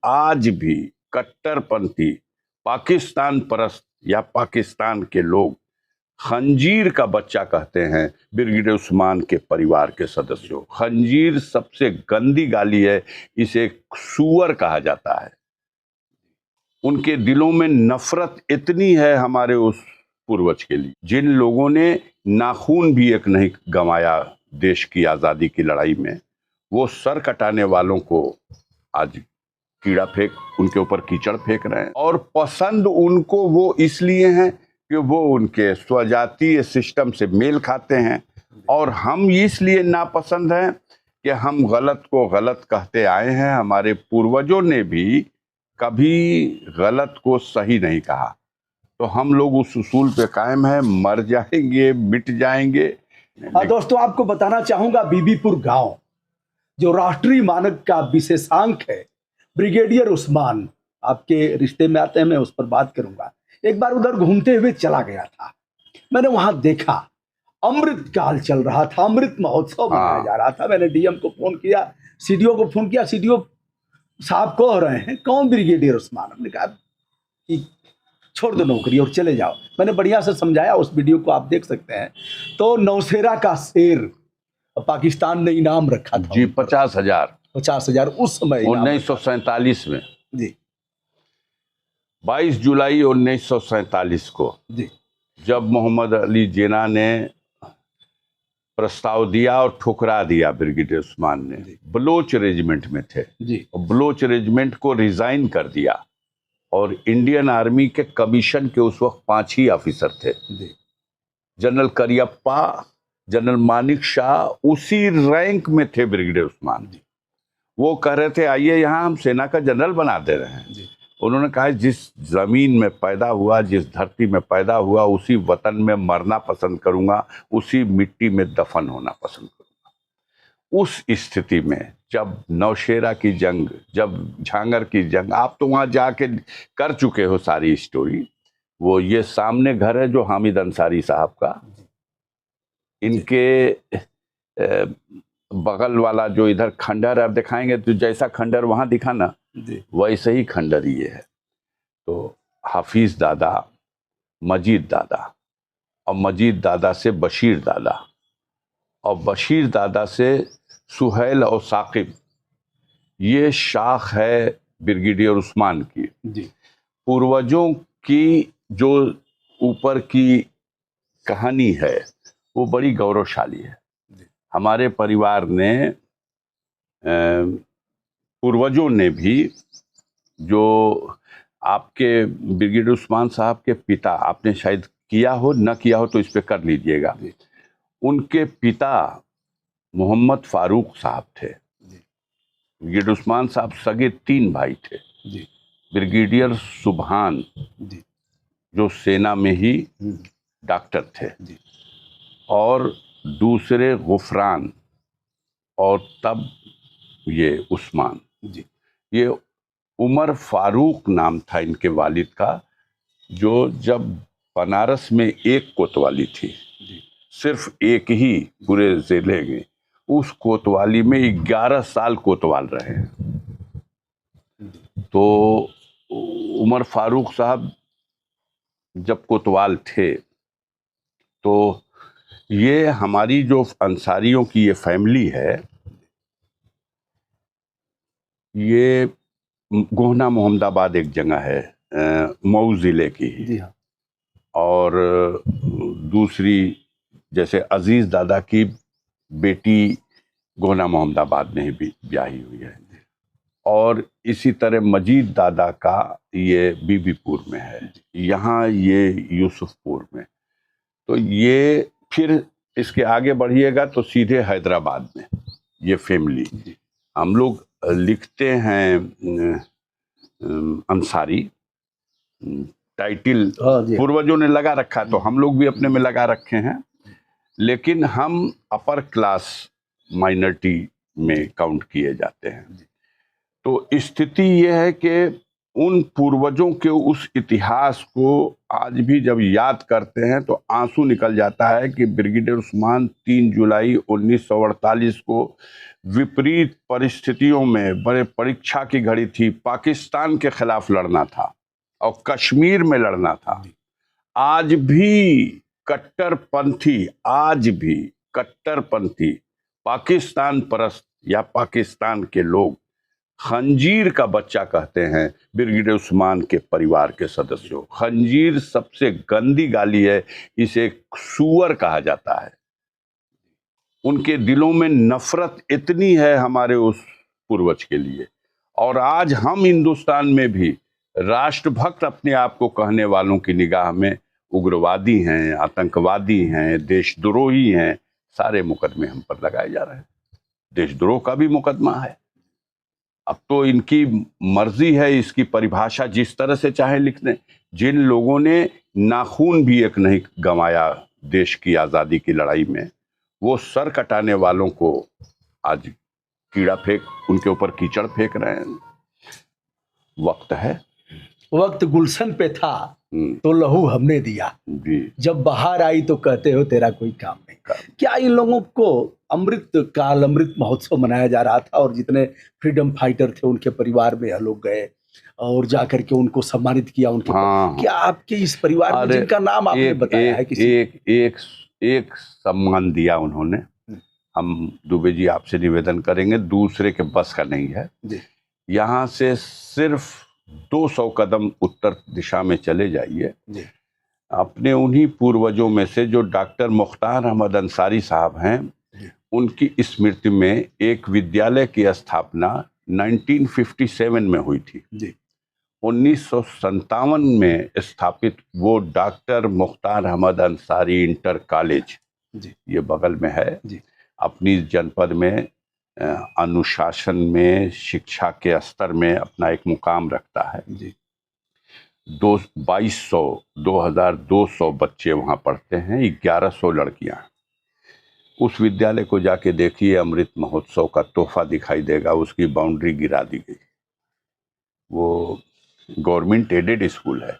आज भी कट्टरपंथी पाकिस्तान परस्त या पाकिस्तान के लोग खंजीर का बच्चा कहते हैं ब्रिगेडियर उस्मान के परिवार के सदस्यों। खंजीर सबसे गंदी गाली है, इसे सूअर कहा जाता है। उनके दिलों में नफरत इतनी है हमारे उस पूर्वज के लिए, जिन लोगों ने नाखून भी एक नहीं गंवाया देश की आजादी की लड़ाई में, वो सर कटाने वालों को आज कीड़ा फेंक, उनके ऊपर कीचड़ फेंक रहे हैं। और पसंद उनको वो इसलिए हैं कि वो उनके स्वजातीय सिस्टम से मेल खाते हैं, और हम इसलिए नापसंद हैं कि हम गलत को गलत कहते आए हैं। हमारे पूर्वजों ने भी कभी गलत को सही नहीं कहा, तो हम लोग उस उसूल पे कायम है। मर जाएंगे, मिट जाएंगे। हाँ दोस्तों, आपको बताना चाहूंगा, बीबीपुर गांव जो राष्ट्रीय मानक का विशेषांक है, ब्रिगेडियर उस्मान आपके रिश्ते में आते हैं, मैं उस पर बात करूंगा। एक बार उधर घूमते हुए चला गया था, मैंने वहां देखा अमृत काल चल रहा था, अमृत महोत्सव मनाया जा रहा था। मैंने डीएम को फोन किया, सीडीओ को फोन किया, सीडीओ साहब कह रहे हैं कौन ब्रिगेडियर उस्मान। हमने कहा कि छोड़ दो नौकरी और चले जाओ। मैंने बढ़िया से समझाया, उस वीडियो को आप देख सकते हैं। तो नौशेरा का शेर पाकिस्तान ने इनाम रखा था जी, 50,000 उस समय 1947 में जी, 22 जुलाई 1947 को जी, जब मोहम्मद अली जिन्ना ने प्रस्ताव दिया और ठुकरा दिया ब्रिगेडियर उस्मान ने। बलोच रेजिमेंट में थे जी, और बलोच रेजिमेंट को रिजाइन कर दिया, और इंडियन आर्मी के कमीशन के उस वक्त 5 ही ऑफिसर थे। जनरल करियप्पा, जनरल मानिक शाह, उसी रैंक में थे ब्रिगेडियर उस्मान। वो कह रहे थे आइए यहाँ हम सेना का जनरल बना दे रहे हैं। उन्होंने कहा जिस जमीन में पैदा हुआ, जिस धरती में पैदा हुआ, उसी वतन में मरना पसंद करूंगा, उसी मिट्टी में दफन होना पसंद करूंगा। उस स्थिति में जब नौशेरा की जंग, जब झांगर की जंग, आप तो वहां जाके कर चुके हो सारी स्टोरी। वो ये सामने घर है जो हामिद अंसारी साहब का, इनके बगल वाला जो इधर खंडर आप दिखाएंगे, तो जैसा खंडर वहां दिखा ना, वैसे ही खंडर ये है। तो हाफिज दादा, मजीद दादा, और मजीद दादा से बशीर दादा, और बशीर दादा से सुहैल और साकिब, ये शाख है ब्रिगेडियर उस्मान की। पूर्वजों की जो ऊपर की कहानी है वो बड़ी गौरवशाली है। हमारे परिवार ने, पूर्वजों ने भी, जो आपके ब्रिगेडियर उस्मान साहब के पिता, आपने शायद किया हो, न किया हो तो इस पे कर लीजिएगा, उनके पिता मोहम्मद फारूक साहब थे। ब्रिगेडियर उस्मान साहब सगे 3 भाई थे। ब्रिगेडियर सुभान जो सेना में ही डॉक्टर थे, और दूसरे गुफरान, और तब ये उस्मान। ये उमर फारूक नाम था इनके वालिद का, जो जब बनारस में एक कोतवाली थी, सिर्फ एक ही पूरे जिले में, उस कोतवाली में 11 साल कोतवाल रहे हैं। तो उमर फारूक साहब जब कोतवाल थे, तो ये हमारी जो अंसारियों की ये फैमिली है, ये गोहना मोहम्मदाबाद एक जगह है, मऊ जिले की ही। और दूसरी जैसे अजीज दादा की बेटी गोहना मोहम्मदाबाद में ही भी ब्याही हुई है, और इसी तरह मजीद दादा का ये बीबीपुर में है, यहाँ ये यूसुफपुर में। तो ये फिर इसके आगे बढ़िएगा तो सीधे हैदराबाद में ये फैमिली। हम लोग लिखते हैं अंसारी, टाइटल पूर्वजों ने लगा रखा, तो हम लोग भी अपने में लगा रखे हैं, लेकिन हम अपर क्लास माइनॉरिटी में काउंट किए जाते हैं। तो स्थिति यह है कि उन पूर्वजों के उस इतिहास को आज भी जब याद करते हैं तो आंसू निकल जाता है कि ब्रिगेडियर उस्मान 3 जुलाई 1948 को विपरीत परिस्थितियों में, बड़े परीक्षा की घड़ी थी, पाकिस्तान के खिलाफ लड़ना था और कश्मीर में लड़ना था। आज भी कट्टरपंथी पाकिस्तान परस्त या पाकिस्तान के लोग खंजीर का बच्चा कहते हैं ब्रिगेडियर उस्मान के परिवार के सदस्यों। खंजीर सबसे गंदी गाली है, इसे सूअर कहा जाता है। उनके दिलों में नफरत इतनी है हमारे उस पूर्वज के लिए। और आज हम हिंदुस्तान में भी राष्ट्रभक्त अपने आप को कहने वालों की निगाह में उग्रवादी हैं, आतंकवादी हैं, देशद्रोही हैं। सारे मुकदमे हम पर लगाए जा रहे हैं। देशद्रोह का भी मुकदमा है। अब तो इनकी मर्जी है, इसकी परिभाषा जिस तरह से चाहे लिख दें। जिन लोगों ने नाखून भी एक नहीं गंवाया देश की आज़ादी की लड़ाई में, वो सर कटाने वालों को आज कीड़ा फेंक, उनके ऊपर कीचड़ फेंक रहे हैं। वक्त है, वक्त गुलशन पे था तो लहू हमने दिया जी। जब बाहर आई तो कहते हो तेरा कोई काम नहीं। क्या इन लोगों को अमृत महोत्सव मनाया जा रहा था और जितने फ्रीडम फाइटर थे उनके परिवार में लोग गए और जाकर के उनको सम्मानित किया उनके क्या आपके इस परिवार में जिनका नाम आपने बताया है किसी एक सम्मान दिया उन्होंने। हम दुबे जी आपसे निवेदन करेंगे, दूसरे के बस का नहीं है। यहाँ से सिर्फ 200 कदम उत्तर दिशा में चले जाइए, अपने उन्हीं पूर्वजों में से जो डॉक्टर मुख्तार अहमद अंसारी साहब हैं, उनकी स्मृति में एक विद्यालय की स्थापना 1957 में हुई थी। 1957 में स्थापित वो doctor Mukhtar Ahmad Ansari inter college, ये बगल में है, अपनी जनपद में अनुशासन में, शिक्षा के स्तर में अपना एक मुकाम रखता है। 2200 बच्चे वहाँ पढ़ते हैं, 1100 लड़कियाँ। उस विद्यालय को जाके देखिए, अमृत महोत्सव का तोहफा दिखाई देगा। उसकी बाउंड्री गिरा दी गई। वो गवर्नमेंट एडेड स्कूल है।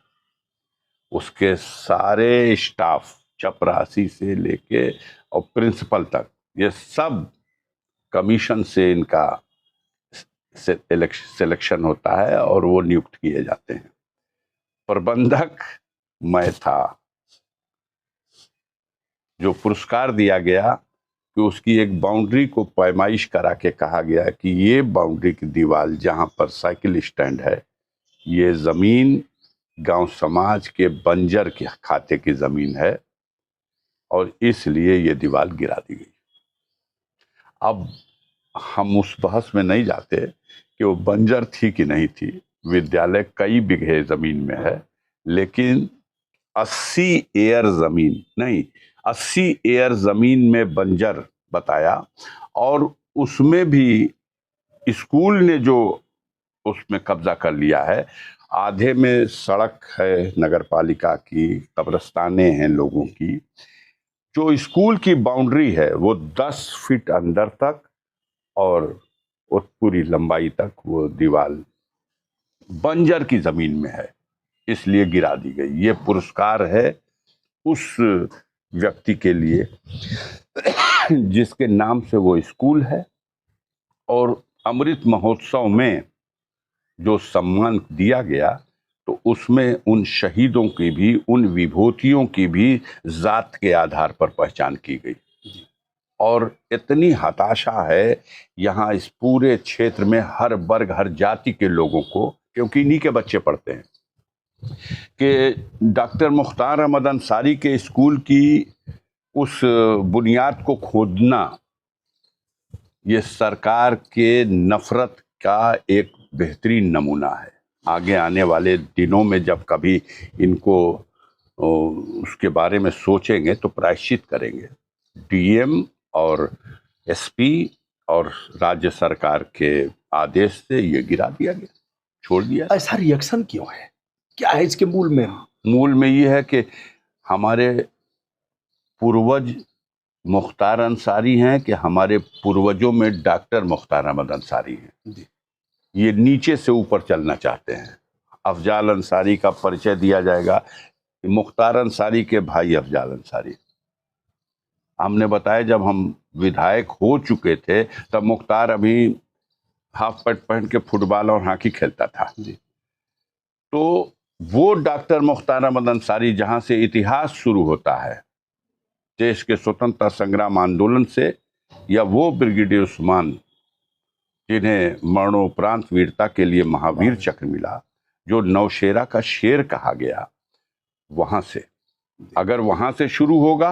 उसके सारे स्टाफ, चपरासी से लेके और प्रिंसिपल तक, ये सब कमीशन से इनका सिलेक्शन होता है और वो नियुक्त किए जाते हैं। प्रबंधक मैं था। जो पुरस्कार दिया गया कि उसकी एक बाउंड्री को पैमाइश करा के कहा गया कि ये बाउंड्री की दीवार जहाँ पर साइकिल स्टैंड है, ये ज़मीन गांव समाज के बंजर के खाते की ज़मीन है और इसलिए ये दीवार गिरा दी गई। अब हम उस बहस में नहीं जाते कि वो बंजर थी कि नहीं थी। विद्यालय कई बीघे ज़मीन में है, लेकिन 80 एयर ज़मीन में बंजर बताया। और उसमें भी स्कूल ने जो उसमें कब्जा कर लिया है। आधे में सड़क है नगर पालिका की, कब्रिस्तानें हैं लोगों की। जो स्कूल की बाउंड्री है वो 10 फीट अंदर तक और वो पूरी लंबाई तक वो दीवार बंजर की ज़मीन में है, इसलिए गिरा दी गई। ये पुरस्कार है उस व्यक्ति के लिए जिसके नाम से वो स्कूल है। और अमृत महोत्सव में जो सम्मान दिया गया तो उसमें उन शहीदों की भी, उन विभूतियों की भी जात के आधार पर पहचान की गई। और इतनी हताशा है यहाँ इस पूरे क्षेत्र में, हर वर्ग हर जाति के लोगों को, क्योंकि इन्हीं के बच्चे पढ़ते हैं, कि डॉक्टर मुख्तार अहमद अंसारी के स्कूल की उस बुनियाद को खोदना ये सरकार के नफरत का एक बेहतरीन नमूना है। आगे आने वाले दिनों में जब कभी इनको उसके बारे में सोचेंगे तो प्रायश्चित करेंगे। डीएम और एसपी और राज्य सरकार के आदेश से ये गिरा दिया गया, छोड़ दिया। ऐसा रिएक्शन क्यों है? क्या है इसके मूल में? मूल में ये है कि हमारे पूर्वज मुख्तार अंसारी हैं कि हमारे पूर्वजों में डॉक्टर मुख्तार अहमद अंसारी हैं। ये नीचे से ऊपर चलना चाहते हैं। अफजाल अंसारी का परिचय दिया जाएगा। मुख्तार अंसारी के भाई अफजाल अंसारी, हमने बताया जब हम विधायक हो चुके थे तब मुख्तार अभी हाफ पैंट पहन के फुटबॉल और हॉकी खेलता था जी। तो वो डॉक्टर मुख्तार अहमद अंसारी, जहां से इतिहास शुरू होता है देश के स्वतंत्रता संग्राम आंदोलन से, या वो ब्रिगेडियर उस्मान जिन्हें मरणोपरांत वीरता के लिए महावीर चक्र मिला, जो नौशेरा का शेर कहा गया, वहां से, अगर वहां से शुरू होगा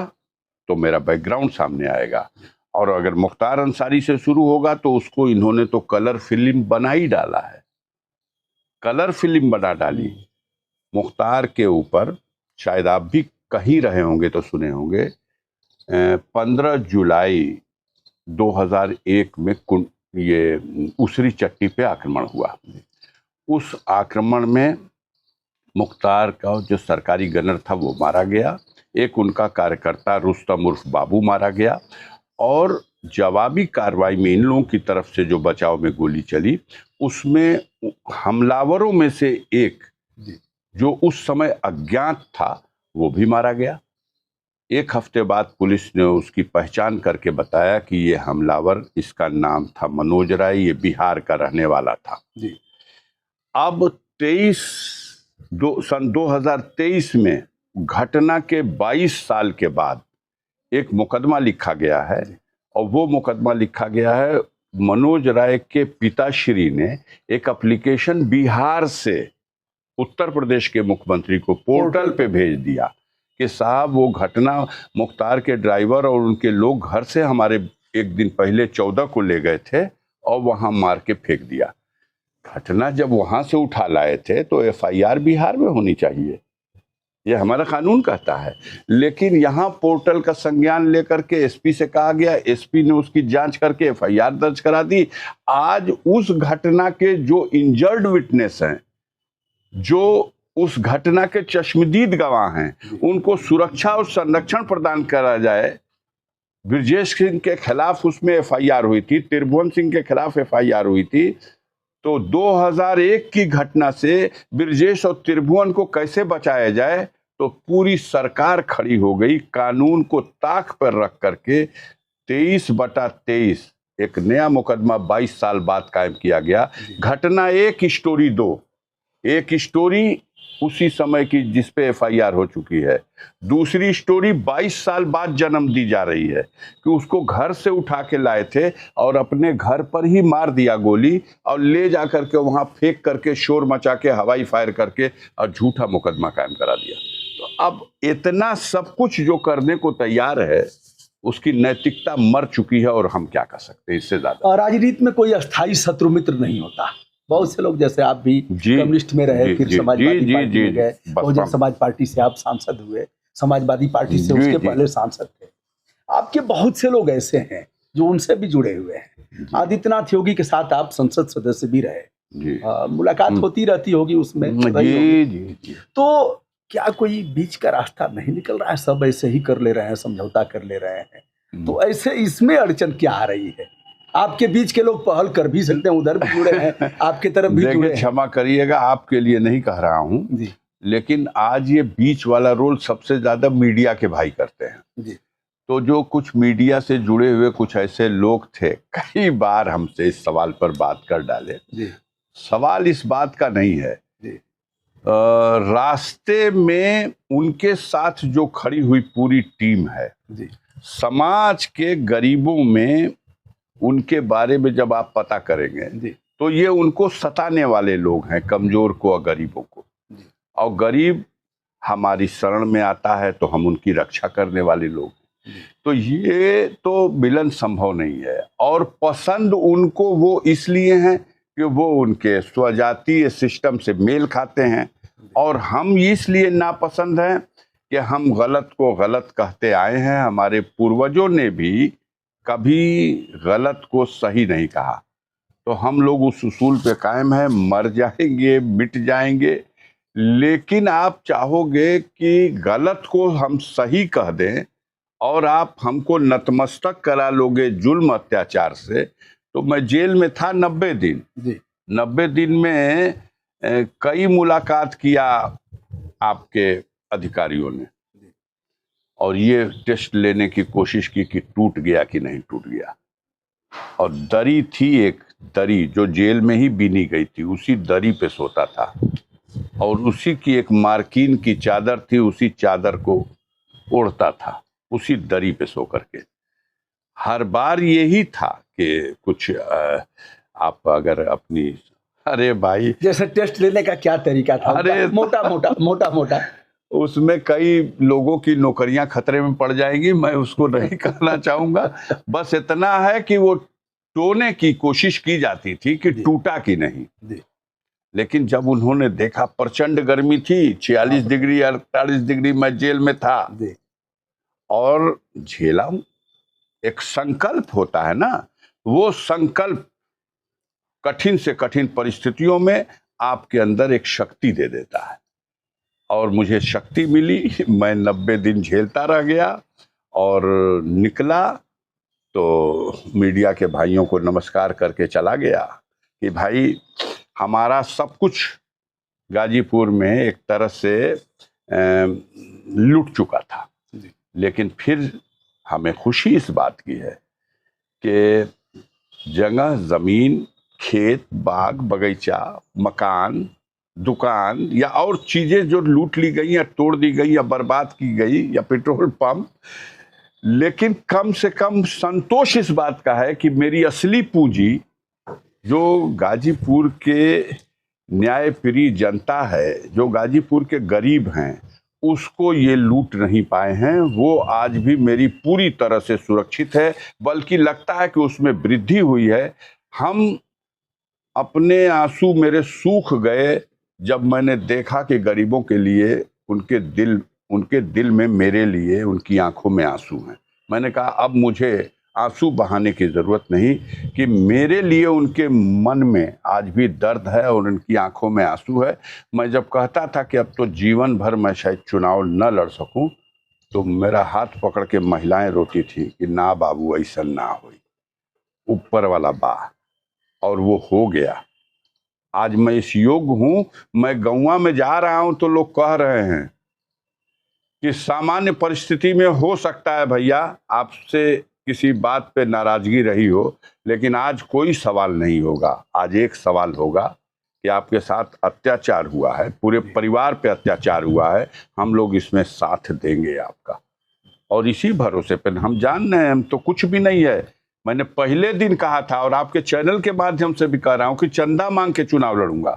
तो मेरा बैकग्राउंड सामने आएगा, और अगर मुख्तार अंसारी से शुरू होगा तो उसको इन्होंने तो कलर फिल्म बना ही डाला है, कलर फिल्म बना डाली मुख्तार के ऊपर। शायद आप भी कहीं रहे होंगे तो सुने होंगे, 15 जुलाई 2001 में ये उसरी चट्टी पे आक्रमण हुआ। उस आक्रमण में मुख्तार का जो सरकारी गनर था वो मारा गया, एक उनका कार्यकर्ता रुस्तम उर्फ बाबू मारा गया, और जवाबी कार्रवाई में इन लोगों की तरफ से जो बचाव में गोली चली उसमें हमलावरों में से एक जो उस समय अज्ञात था वो भी मारा गया। एक हफ्ते बाद पुलिस ने उसकी पहचान करके बताया कि ये हमलावर, इसका नाम था मनोज राय, ये बिहार का रहने वाला था जी। अब सन 2023 में घटना के 22 साल के बाद एक मुकदमा लिखा गया है, और वो मुकदमा लिखा गया है मनोज राय के पिताश्री ने एक एप्लीकेशन बिहार से उत्तर प्रदेश के मुख्यमंत्री को पोर्टल पे भेज दिया कि साहब वो घटना मुख्तार के ड्राइवर और उनके लोग घर से हमारे एक दिन पहले 14 को ले गए थे और वहां मार के फेंक दिया। घटना जब वहां से उठा लाए थे तो एफआईआर बिहार में होनी चाहिए, ये हमारा कानून कहता है, लेकिन यहाँ पोर्टल का संज्ञान लेकर के एसपी से कहा गया, एसपी ने उसकी जांच करके एफआईआर दर्ज करा दी। आज उस घटना के जो इंजर्ड विटनेस हैं, जो उस घटना के चश्मदीद गवाह हैं, उनको सुरक्षा और संरक्षण प्रदान करा जाए। ब्रजेश सिंह के खिलाफ उसमें एफआईआर हुई थी, त्रिभुवन सिंह के खिलाफ एफआईआर हुई थी, तो 2001 की घटना से ब्रजेश और त्रिभुवन को कैसे बचाया जाए, तो पूरी सरकार खड़ी हो गई कानून को ताक पर रख करके। 23/23 एक नया मुकदमा 22 साल बाद कायम किया गया। घटना एक स्टोरी दो, एक स्टोरी उसी समय की जिस पे एफआईआर हो चुकी है, दूसरी स्टोरी 22 साल बाद जन्म दी जा रही है कि उसको घर से उठा के लाए थे और अपने घर पर ही मार दिया गोली, और ले जा करके वहां फेंक करके शोर मचा के हवाई फायर करके और झूठा मुकदमा कायम करा दिया। तो अब इतना सब कुछ जो करने को तैयार है उसकी नैतिकता मर चुकी है, और हम क्या कर सकते हैं इससे ज्यादा। और राजनीति में कोई अस्थाई शत्रु मित्र नहीं होता। बहुत से लोग, जैसे आप भी कम्युनिस्ट में रहे, फिर समाजवादी पार्टी में गए, बहुजन समाज पार्टी से आप सांसद हुए, समाजवादी पार्टी से उसके पहले सांसद थे। आपके बहुत से लोग ऐसे हैं जो उनसे भी जुड़े हुए हैं। आदित्यनाथ योगी के साथ आप संसद सदस्य भी रहे, मुलाकात होती रहती होगी उसमें जी। तो क्या कोई बीच का रास्ता नहीं निकल रहा है? सब ऐसे ही कर ले रहे हैं, समझौता कर ले रहे हैं, तो ऐसे इसमें अड़चन क्या आ रही है? आपके बीच के लोग पहल कर भी सकते हैं, उधर भी जुड़े हैं, आपके तरफ भी जुड़े हैं। क्षमा करिएगा, आपके लिए नहीं कह रहा हूं जी, लेकिन आज ये बीच वाला रोल सबसे ज्यादा मीडिया के भाई करते हैं जी। तो जो कुछ मीडिया से जुड़े हुए कुछ ऐसे लोग थे, कई बार हमसे इस सवाल पर बात कर डाले जी। सवाल इस बात का नहीं है जी। रास्ते में उनके साथ जो खड़ी हुई पूरी टीम है जी, समाज के गरीबों में उनके बारे में जब आप पता करेंगे तो ये उनको सताने वाले लोग हैं, कमजोर को और गरीबों को, और गरीब हमारी शरण में आता है तो हम उनकी रक्षा करने वाले लोग। तो ये तो मिलन संभव नहीं है, और पसंद उनको वो इसलिए हैं कि वो उनके स्वजातीय सिस्टम से मेल खाते हैं, और हम इसलिए नापसंद हैं कि हम गलत को गलत कहते आए हैं। हमारे पूर्वजों ने भी कभी गलत को सही नहीं कहा, तो हम लोग उस उसूल पे कायम हैं। मर जाएंगे, मिट जाएंगे, लेकिन आप चाहोगे कि गलत को हम सही कह दें और आप हमको नतमस्तक करा लोगे जुल्म अत्याचार से। तो मैं जेल में था 90 दिन जी। 90 दिन में कई मुलाकात किया आपके अधिकारियों ने और ये टेस्ट लेने की कोशिश की कि टूट गया कि नहीं टूट गया। और दरी थी, एक दरी जो जेल में ही बीनी गई थी, उसी दरी पे सोता था और उसी की एक मार्किन की चादर थी, उसी चादर को ओढ़ता था, उसी दरी पे सो करके। हर बार यही था कि कुछ आप अगर अपनी, अरे भाई जैसे टेस्ट लेने का क्या तरीका था? अरे मोटा मोटा मोटा मोटा उसमें कई लोगों की नौकरियां खतरे में पड़ जाएंगी, मैं उसको नहीं कहना चाहूंगा। बस इतना है कि वो टोने की कोशिश की जाती थी कि टूटा कि नहीं। लेकिन जब उन्होंने देखा प्रचंड गर्मी थी, 46 डिग्री 48 डिग्री, मैं जेल में था और झेला हूं। एक संकल्प होता है ना, वो संकल्प कठिन से कठिन परिस्थितियों में आपके अंदर एक शक्ति दे देता है और मुझे शक्ति मिली। मैं 90 दिन झेलता रह गया और निकला तो मीडिया के भाइयों को नमस्कार करके चला गया कि भाई हमारा सब कुछ गाजीपुर में एक तरह से लूट चुका था, लेकिन फिर हमें खुशी इस बात की है कि जगह जमीन, खेत, बाग, बगीचा, मकान, दुकान या और चीजें जो लूट ली गई या तोड़ दी गई या बर्बाद की गई या पेट्रोल पंप, लेकिन कम से कम संतोष इस बात का है कि मेरी असली पूंजी जो गाजीपुर के न्यायप्रिय जनता है, जो गाजीपुर के गरीब हैं, उसको ये लूट नहीं पाए हैं। वो आज भी मेरी पूरी तरह से सुरक्षित है, बल्कि लगता है कि उसमें वृद्धि हुई है। हम अपने आंसू मेरे सूख गए जब मैंने देखा कि गरीबों के लिए उनके दिल में मेरे लिए उनकी आंखों में आंसू हैं। मैंने कहा अब मुझे आंसू बहाने की जरूरत नहीं, कि मेरे लिए उनके मन में आज भी दर्द है और उनकी आंखों में आंसू है। मैं जब कहता था कि अब तो जीवन भर मैं शायद चुनाव न लड़ सकूं, तो मेरा हाथ पकड़ के महिलाएं रोती थी कि ना बाबू ऐसा ना हो, ऊपर वाला बा, और वो हो गया। आज मैं इस योग्य हूं। मैं गौवा में जा रहा हूं तो लोग कह रहे हैं कि सामान्य परिस्थिति में हो सकता है भैया आपसे किसी बात पे नाराजगी रही हो, लेकिन आज कोई सवाल नहीं होगा। आज एक सवाल होगा कि आपके साथ अत्याचार हुआ है, पूरे परिवार पे अत्याचार हुआ है, हम लोग इसमें साथ देंगे आपका। और इसी भरोसे पे हम जान रहे हैं, हम तो कुछ भी नहीं है। मैंने पहले दिन कहा था और आपके चैनल के माध्यम से भी कह रहा हूं कि चंदा मांग के चुनाव लड़ूंगा।